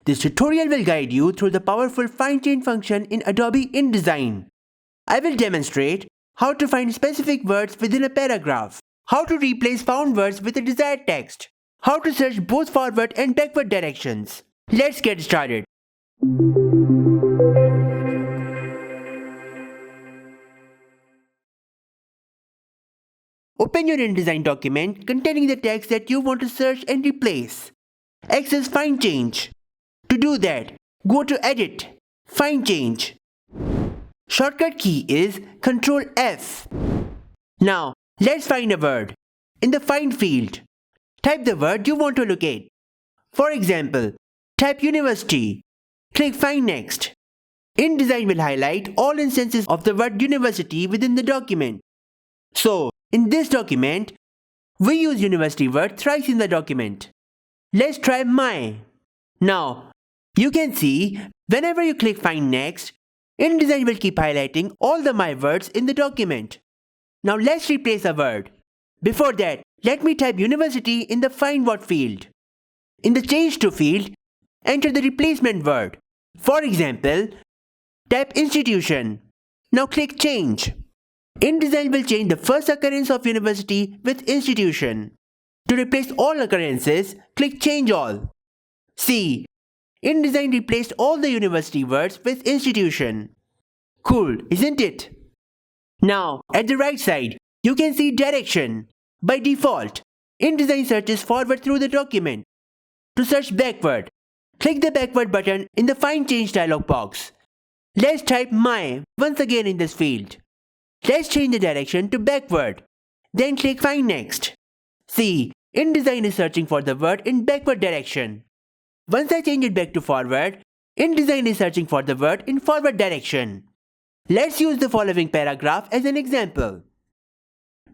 This tutorial will guide you through the powerful find change function in Adobe InDesign. I will demonstrate how to find specific words within a paragraph, how to replace found words with the desired text, how to search both forward and backward directions. Let's get started. Open your InDesign document containing the text that you want to search and replace. Access Find Change. To do that, go to Edit, Find Change. Shortcut key is Ctrl F. Now, let's find a word. In the Find field, type the word you want to locate. For example, type University. Click Find Next. InDesign will highlight all instances of the word University within the document. So, in this document, we use University word thrice in the document. Let's try my. Now, you can see whenever you click Find Next, InDesign will keep highlighting all the my words in the document. Now let's replace a word. Before that, let me type University in the Find What field. In the Change to field, enter the replacement word. For example, type Institution. Now click Change. InDesign will change the first occurrence of University with Institution. To replace all occurrences, click Change All. See, InDesign replaced all the University words with Institution. Cool, isn't it? Now, at the right side, you can see Direction. By default, InDesign searches forward through the document. To search backward, click the backward button in the Find Change dialog box. Let's type my once again in this field. Let's change the direction to backward. Then click Find Next. See, InDesign is searching for the word in backward direction. Once I change it back to forward, InDesign is searching for the word in forward direction. Let's use the following paragraph as an example.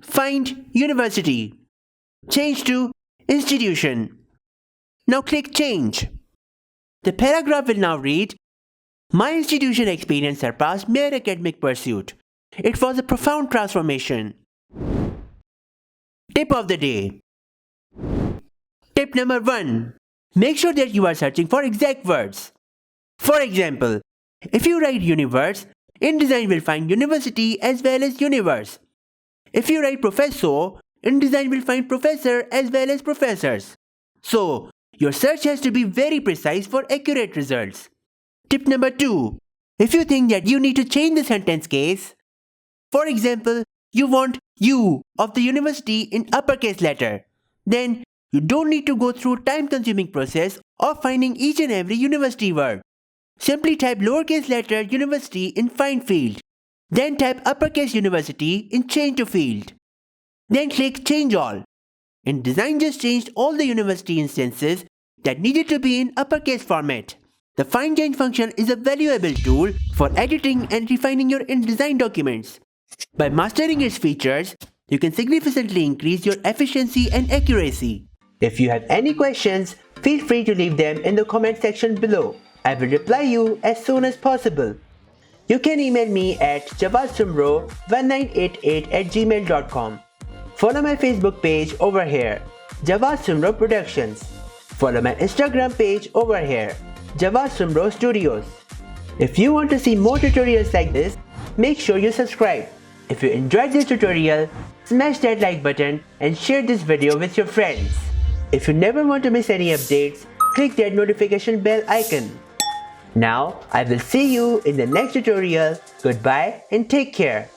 Find University. Change to Institution. Now click Change. The paragraph will now read, My institution experience surpassed mere academic pursuit. It was a profound transformation. Tip of the day. Tip number 1. Make sure that you are searching for exact words. For example, if you write universe, InDesign will find university as well as universe. If you write professor, InDesign will find professor as well as professors. So, your search has to be very precise for accurate results. Tip number 2. If you think that you need to change the sentence case, for example, you want U of the university in uppercase letter, then you don't need to go through time-consuming process of finding each and every university word. Simply type lowercase letter university in Find field. Then type uppercase university in Change to field. Then click Change All. InDesign just changed all the university instances that needed to be in uppercase format. The Find Change function is a valuable tool for editing and refining your InDesign documents. By mastering its features, you can significantly increase your efficiency and accuracy. If you have any questions, feel free to leave them in the comment section below. I will reply you as soon as possible. You can email me at jawadsoomro1988@gmail.com. Follow my Facebook page over here, Jawad Soomro Productions. Follow my Instagram page over here, Jawad Soomro Studios. If you want to see more tutorials like this, make sure you subscribe. If you enjoyed this tutorial, smash that like button and share this video with your friends. If you never want to miss any updates, click that notification bell icon. Now, I will see you in the next tutorial. Goodbye and take care.